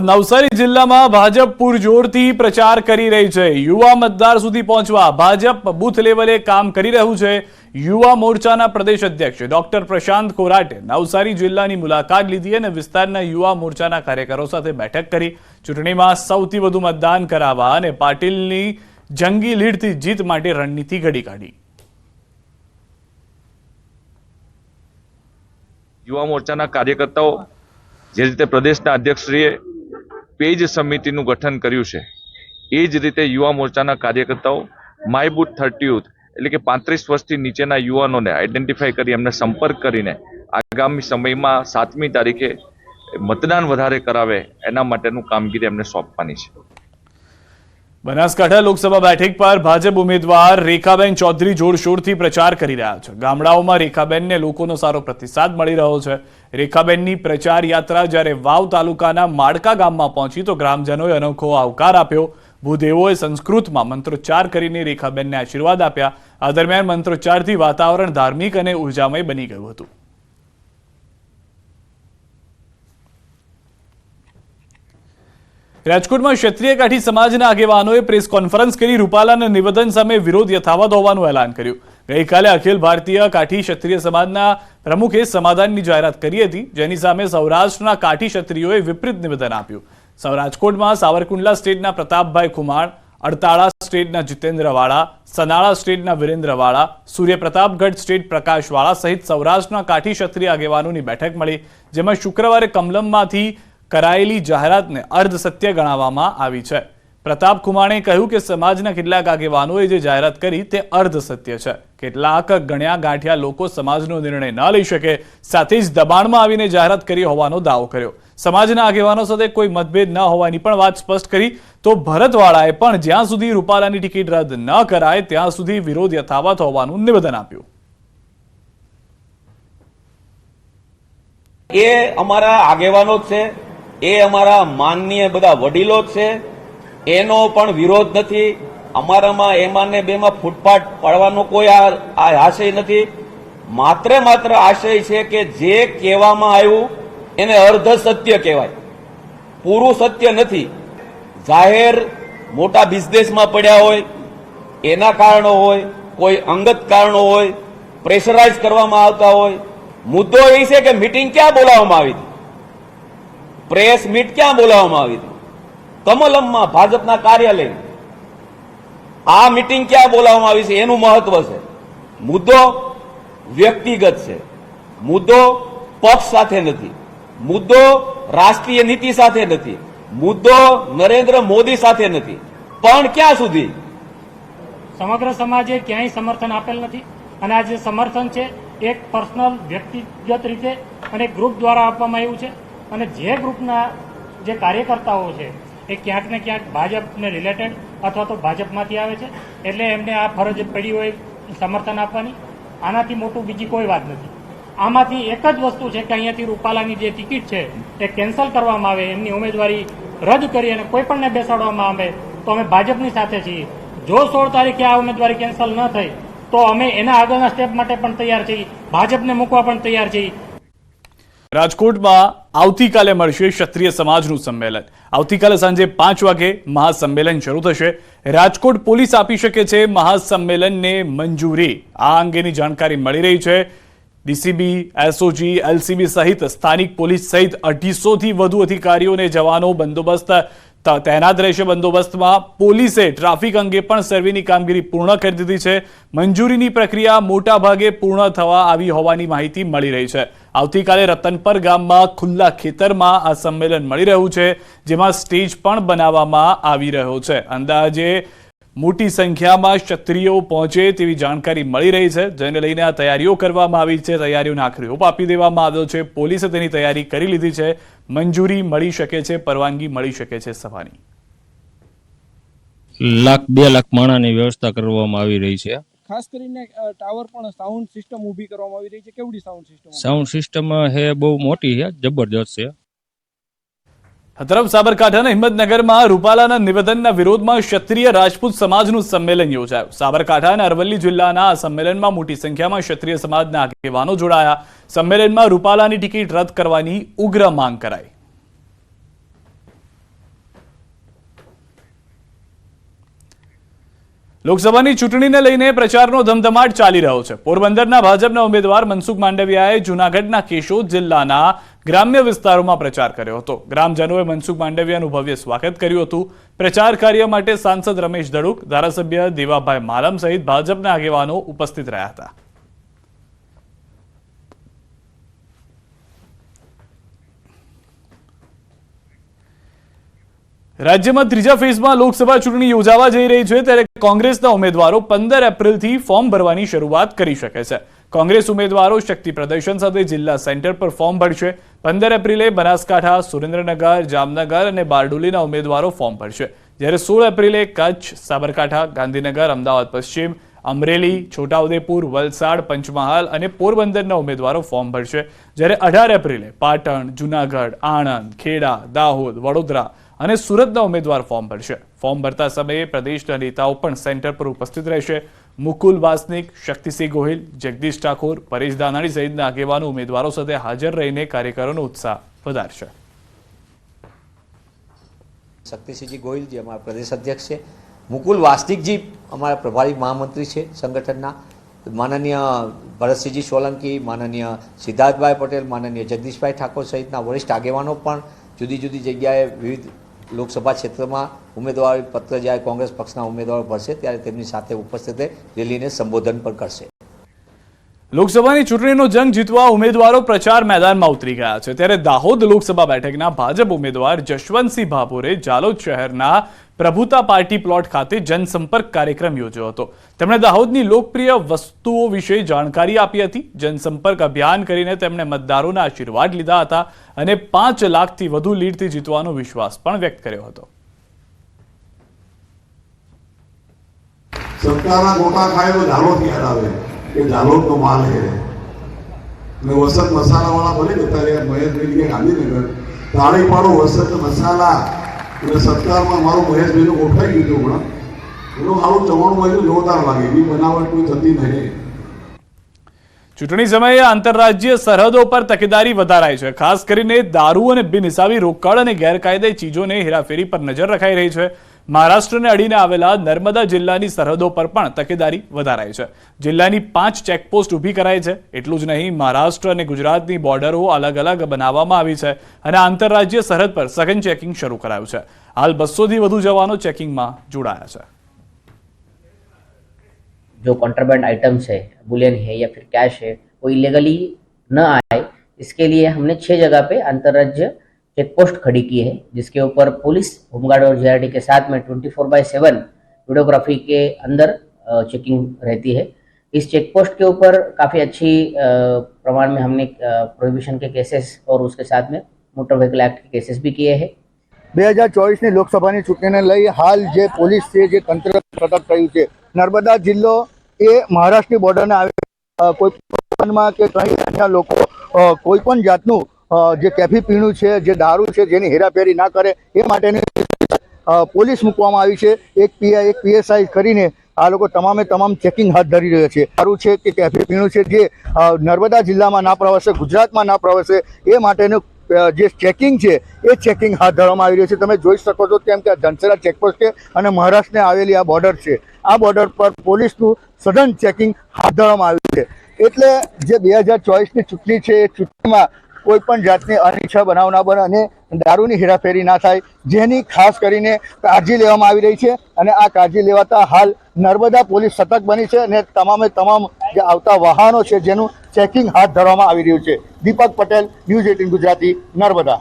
નવસારી જિલ્લામાં ભાજપ પૂરજોરથી પ્રચાર કરી રહી છે। યુવા મતદાર સુધી પહોંચવા ભાજપ બૂથ લેવલે કામ કરી રહ્યું છે। યુવા મોરચાના પ્રદેશ અધ્યક્ષ ડોક્ટર પ્રશાંત કોરાટે નવસારી જિલ્લાની મુલાકાત લીધી અને વિસ્તારના યુવા મોરચાના કાર્યકરો સાથે બેઠક કરી। ચૂંટણીમાં સૌથી વધુ મતદાન કરાવવા અને પાટીલની જંગી લીડથી જીત માટે રણનીતિ ઘડી કાઢી। યુવા મોરચાના કાર્યકર્તાઓ જે રીતે પ્રદેશના અધ્યક્ષશ્રીએ પેજ સમિતિનું ગઠન કર્યું છે એ જ રીતે યુવા મોરચાના કાર્યકર્તાઓ માય બૂથ 30 યુથ એટલે કે 35 વર્ષથી નીચેના યુવાનોને આઈડેન્ટિફાઈ કરી એમને સંપર્ક કરીને આગામી સમયમાં 7મી તારીખે મતદાન વધારે કરાવે એના માટેનું કામગીરી એમને સોંપવાની છે। બનાસકાંઠા લોકસભા બેઠક પર ભાજપ ઉમેદવાર રેખાબેન ચૌધરી જોરશોરથી પ્રચાર કરી રહ્યા છે। ગામડાઓમાં રેખાબેનને લોકોનો સારો પ્રતિસાદ મળી રહ્યો છે। રેખાબેનની પ્રચાર યાત્રા જ્યારે વાવ તાલુકાના માડકા ગામમાં પહોંચી તો ગ્રામજનોએ અનોખો આવકાર આપ્યો। ભૂદેવોએ સંસ્કૃતમાં મંત્રોચ્ચાર કરીને રેખાબેનને આશીર્વાદ આપ્યા। આ દરમિયાન મંત્રોચ્ચારથી વાતાવરણ ધાર્મિક અને ઉર્જામય બની ગયું હતું। રાજકોટમાં ક્ષત્રિય કાઠી સમાજના આગેવાનોએ પ્રેસ કોન્ફરન્સ કરી રૂપાલાના નિવેદન સામે વિરોધ યથાવત હોવાનું એલાન કર્યું। ગઈકાલે અખિલ ભારતીય કાઠી ક્ષત્રિય સમાજના પ્રમુખે સમાધાનની જાહેરાત કરી હતી, જેની સામે સૌરાષ્ટ્રના કાઠી ક્ષત્રિયોએ વિપરીત નિવેદન આપ્યું। રાજકોટમાં સાવરકુંડલા સ્ટેટના પ્રતાપભાઈ ખુમાણ, અડતાળા સ્ટેટના જીતેન્દ્ર વાળા, સનાળા સ્ટેટના વિરેન્દ્ર વાળા, સૂર્યપ્રતાપગઢ સ્ટેટ પ્રકાશ વાળા સહિત સૌરાષ્ટ્રના કાઠી ક્ષત્રિય આગેવાનોની બેઠક મળી, જેમાં શુક્રવારે કમલમમાંથી કરાયેલી જાહેરાતને અર્ધસત્ય ગણાવવામાં આવી છે। પ્રતાપ ખુમાણે કહ્યું કે સમાજના કેટલાક આગેવાનોએ જે જાહેરાત કરી તે અર્ધસત્ય છે। કેટલાક ગણ્યા ગાંઠિયા લોકો સમાજનો નિર્ણય ન લઈ શકે, સાથે જ દબાણમાં આવીને જાહેરાત કરી હોવાનો દાવો કર્યો। સમાજના આગેવાનો સાથે કોઈ મતભેદ ન હોવાની પણ વાત સ્પષ્ટ કરી। તો ભરતવાળાએ પણ જ્યાં સુધી રૂપાલાની ટિકિટ રદ ન કરાય ત્યાં સુધી વિરોધ યથાવત હોવાનું નિવેદન આપ્યું। એ અમારા આગેવાનો છે, એ અમારા માનનીય બધા વડીલો છે, એનો પણ વિરોધ નથી। અમારામાં એમાં ને બેમાં ફૂટપાટ પાડવાનો કોઈ આશય નથી। માત્ર આશય છે કે જે કહેવામાં આવ્યું એને અર્ધ સત્ય કહેવાય, પૂરું સત્ય નથી। જાહેર મોટા બિઝનેસમાં પડ્યા હોય, એના કારણો હોય, કોઈ અંગત કારણો હોય, પ્રેશરાઇઝ કરવામાં આવતા હોય। મુદ્દો એ છે કે મીટિંગ ક્યાં બોલાવવામાં આવી હતી, પ્રેસ મીટ ક્યાં બોલાવવામાં આવી હતી? કમલમમાં ભાજપના કાર્યાલય। આ મીટિંગ ક્યાં બોલાવવામાં આવી છે એનું મહત્વ છે। મુદ્દો વ્યક્તિગત છે, મુદ્દો પક્ષ સાથે નથી, મુદ્દો રાષ્ટ્રીય નીતિ સાથે નથી, મુદ્દો નરેન્દ્ર મોદી સાથે નથી। પણ ક્યાં સુધી? સમગ્ર સમાજે ક્યાંય સમર્થન આપેલ નથી અને આ જે સમર્થન છે એક પર્સનલ વ્યક્તિગત રીતે અને ગ્રુપ દ્વારા આપવામાં આવ્યું છે અને જે ગ્રુપના જે કાર્યકર્તાઓ છે એ ક્યાંક ને ક્યાંક ભાજપને રિલેટેડ અથવા તો ભાજપમાંથી આવે છે, એટલે એમને આ ફરજ પડી હોય સમર્થન આપવાની। આનાથી મોટું બીજી કોઈ વાત નથી। આમાંથી એક જ વસ્તુ છે કે અહીંયાથી રૂપાલાની જે ટિકિટ છે એ કેન્સલ કરવામાં આવે, એમની ઉમેદવારી રદ કરી અને કોઈ પણને બેસાડવામાં આવે તો અમે ભાજપની સાથે છીએ। જો 16 તારીખે આ ઉમેદવારી કેન્સલ ન થઈ તો અમે એના આગળના સ્ટેપ માટે પણ તૈયાર છીએ, ભાજપને મૂકવા પણ તૈયાર છીએ। રાજકોટમાં આવતીકાલે મળશે ક્ષત્રિય સમાજનું સંમેલન। આવતીકાલે સાંજે 5 વાગે મહાસંમેલન શરૂ થશે। રાજકોટ પોલીસ આપી શકે છે મહાસંમેલનને મંજૂરી, આ અંગેની જાણકારી મળી રહી છે। ડીસીબી, એસઓજી, એલસીબી સહિત સ્થાનિક પોલીસ સહિત 250 થી વધુ અધિકારીઓને જવાનો બંદોબસ્ત તૈનાત રહેશે। બંદોબસ્તમાં પોલીસે ટ્રાફિક અંગે પણ સર્વેની કામગીરી પૂર્ણ કરી દીધી છે। મંજૂરીની પ્રક્રિયા મોટા ભાગે પૂર્ણ થવા આવી હોવાની માહિતી મળી રહી છે। આવતીકાલે રતનપર ગામમાં ખુલ્લા ખેતરમાં આ સંમેલન મળી રહ્યું છે, જેમાં સ્ટેજ પણ બનાવવામાં આવી રહ્યો છે। અંદાજે મોટી સંખ્યામાં ક્ષત્રિયો પહોંચે તેવી જાણકારી મળી રહી છે, જેને લઈને આ તૈયારીઓ કરવામાં આવી છે। તૈયારીઓને આખરી ઓપ આપી દેવામાં આવ્યો છે। પોલીસે તેની તૈયારી કરી લીધી છે। મંજૂરી મળી શકે છે, પરવાનગી મળી શકે છે સભાની। 1,00,000-2 લાખ માણસની વ્યવસ્થા કરવામાં આવી રહી છે। ખાસ કરીને ટાવર પણ સાઉન્ડ સિસ્ટમ ઊભી કરવામાં આવી રહી છે। કેવડી સાઉન્ડ સિસ્ટમ? સાઉન્ડ સિસ્ટમ હે બહુ મોટી છે, જબરદસ્ત છે। તરફ સાબરકાંઠાના હિંમતનગરમાં રૂપાલાના નિવેદનના વિરોધમાં ક્ષત્રિય રાજપૂત સમાજનું સંમેલન યોજાયું। સાબરકાંઠા અને અરવલ્લી જિલ્લાના આ સંમેલનમાં મોટી સંખ્યામાં ક્ષત્રિય સમાજના આગેવાનો જોડાયા। સંમેલનમાં રૂપાલાની ટિકિટ રદ કરવાની ઉગ્ર માંગ કરાઈ। લોકસભાની ચૂંટણીને લઈને પ્રચારનો ધમધમાટ ચાલી રહ્યો છે. પોરબંદરના ભાજપના ઉમેદવાર મનસુખ માંડવિયાએ જૂનાગઢના કેશોદ જિલ્લાના ગ્રામ્ય વિસ્તારોમાં પ્રચાર કર્યો હતો. ગ્રામજનોએ મનસુખ માંડવિયાનું ભવ્ય સ્વાગત કર્યું હતું. પ્રચાર કાર્ય માટે સાંસદ રમેશ ધડુક, ધારાસભ્ય દેવાભાઈ માલમ સહિત ભાજપના આગેવાનો ઉપસ્થિત રહ્યા હતા. રાજ્યમાં ત્રીજા ફેઝમાં લોકસભા ચૂંટણી યોજાવા જઈ રહી છે, ત્યારે કોંગ્રેસના ઉમેદવારો 15 એપ્રિલથી ફોર્મ ભરવાની શરૂઆત કરી શકે છે. કોંગ્રેસ ઉમેદવારો શક્તિ પ્રદર્શન સાથે જિલ્લા સેન્ટર પર ફોર્મ ભરશે. 15 એપ્રિલે બનાસકાંઠા, સુરેન્દ્રનગર, જામનગર અને બારડોલીના ઉમેદવારો ફોર્મ ભરશે, જ્યારે 16 એપ્રિલે કચ્છ, સાબરકાંઠા, ગાંધીનગર, અમદાવાદ પશ્ચિમ, અમરેલી, છોટાઉદેપુર, વલસાડ, પંચમહાલ અને પોરબંદરના ઉમેદવારો ફોર્મ ભરશે, જ્યારે 18 એપ્રિલે પાટણ, જૂનાગઢ, આણંદ, ખેડા, દાહોદ, વડોદરા અને સુરતના ઉમેદવાર ફોર્મ ભરશે. ફોર્મ ભરતા સમયે પ્રદેશના નેતાઓ પણ સેન્ટર પર ઉપસ્થિત રહેશે. મુકુલ વાસનિક, શક્તિસિંહ ગોહિલ, જગદીશ ઠાકોર, પરેશ દાનાણી સહિતના આગેવાનો ઉમેદવારો સાથે હાજર રહીને કાર્યકરોનો ઉત્સાહ વધારશે. શક્તિસિંહજી ગોહિલ જે અમારા પ્રદેશ અધ્યક્ષ છે, મુકુલ વાસનિકજી અમારા પ્રભારી મહામંત્રી છે સંગઠનના, માનનીય ભરતસિંહજી સોલંકી, માનનીય સિદ્ધાર્થભાઈ પટેલ, માનનીય જગદીશભાઈ ઠાકોર સહિતના વરિષ્ઠ આગેવાનો પણ જુદી જુદી જગ્યાએ વિવિધ લોકસભા ક્ષેત્રમાં ઉમેદવારી પત્ર જ્યારે કોંગ્રેસ પક્ષના ઉમેદવારો ભરશે ત્યારે તેમની સાથે ઉપસ્થિત રેલીને સંબોધન પણ કરશે. લોકસભાની ચૂંટણીનો જંગ જીતવા ઉમેદવારો પ્રચાર મેદાનમાં ઉતરી ગયા છે, ત્યારે દાહોદ લોકસભા બેઠકના ભાજપ ઉમેદવાર જશવંતસિંહ ભાભોરે જાલોદ શહેરના પ્રભુતા પાર્ટી પ્લોટ ખાતે જનસંપર્ક કાર્યક્રમ યોજ્યો હતો. તેમણે દાહોદની લોકપ્રિય વસ્તુઓ વિશે જાણકારી આપી હતી. જનસંપર્ક અભિયાન કરીને તેમણે મતદારોના આશીર્વાદ લીધા હતા અને 5 લાખથી વધુ લીડથી જીતવાનો વિશ્વાસ પણ વ્યક્ત કર્યો હતો. સરકારના ગોટા ખાય તો ઝાલોદ યાદ આવે કે ઝાલોદનો માલ છે. અને વસંત મસાલાવાળા ભલે જતા રહ્યા મહેશભાઈ કે ગાંધીનગર, તાળી પાડો વસંત મસાલા એટલે સત્કારમાં મારું મહેશભાઈનું ગોઠવાઈ ગયું હમણાં. એનું સારું ચવાણું બાજુ જોરદાર લાગે, એવી બનાવટ કોઈ થતી નહીં. ચૂંટણી સમયે આંતરરાજ્ય સરહદો પર તકેદારી વધારાઈ છે. ખાસ કરીને દારૂ અને બિનહિસાબી રોકડ અને ગેરકાયદે ચીજોને હેરાફેરી પર નજર રખાઈ રહી છે. મહારાષ્ટ્રને અડીને આવેલા નર્મદા જિલ્લાની સરહદો પર પણ તકેદારી વધારાઈ છે. જિલ્લાની 5 ચેકપોસ્ટ ઊભી કરાઈ છે. એટલું જ નહીં, મહારાષ્ટ્ર અને ગુજરાતની બોર્ડરો અલગ અલગ બનાવવામાં આવી છે અને આંતરરાજ્ય સરહદ પર સઘન ચેકિંગ શરૂ કરાયું છે. હાલ 200થી વધુ જવાનો ચેકિંગમાં જોડાયા છે. जो कॉन्ट्राबैंड आइटम्स है, बुलियन है या फिर कैश है, वो इलीगली न आए, इसके लिए हमने 6 जगह पे अंतर्राज्य चेक पोस्ट खड़ी की है, जिसके ऊपर पुलिस, होमगार्ड और जीआरडी के साथ में 24/7 वीडियोग्राफी के अंदर चेकिंग रहती है. इस चेक पोस्ट के ऊपर काफ़ी अच्छी प्रमाण में हमने प्रोहिबिशन के केसेस और उसके साथ में मोटर व्हीकल एक्ट के केसेस भी किए हैं. 2024ની લોકસભાની ચૂંટણીને લઈ હાલ જે પોલીસ છે જે તંત્ર સતત થયું છે. નર્મદા જિલ્લો એ મહારાષ્ટ્રની બોર્ડરને આવે, કોઈ પણ કે કંઈ અન્ય લોકો કોઈ પણ જાતનું જે કેફી પીણું છે, જે દારૂ છે, જેની હેરાફેરી ના કરે એ માટેની પોલીસ મૂકવામાં આવી છે. એક પીઆઈ, એક પીએસઆઈ કરીને આ લોકો તમામ ચેકિંગ હાથ ધરી રહ્યા છે. દારૂ છે કે કેફી પીણું છે જે નર્મદા જિલ્લામાં ના પ્રવેશે, ગુજરાતમાં ના પ્રવેશે, એ માટેનું જે ચેકિંગ છે એ ચેકિંગ હાથ ધરવામાં આવી રહ્યું છે. તમે જોઈ શકો છો તેમ કે ધનસરા ચેકપોસ્ટ છે અને મહારાષ્ટ્રને આવેલી આ બોર્ડર છે. આ બોર્ડર પર પોલીસનું સઘન ચેકિંગ હાથ ધરવામાં આવ્યું છે. એટલે જે 2024ની ચૂંટણી છે એ ચૂંટણીમાં કોઈ પણ જાતની અનિચ્છા બનાવ ના બને અને દારૂની હેરાફેરી ના થાય, જેની ખાસ કરીને કાળજી લેવામાં આવી રહી છે. અને આ કાળજી લેવાતા હાલ નર્મદા પોલીસ સતર્ક બની છે અને તમામ જે આવતા વાહનો છે જેનું ચેકિંગ હાથ ધરવામાં આવી રહ્યું છે. દીપક પટેલ, ન્યૂઝ 18 ગુજરાતી, નર્મદા.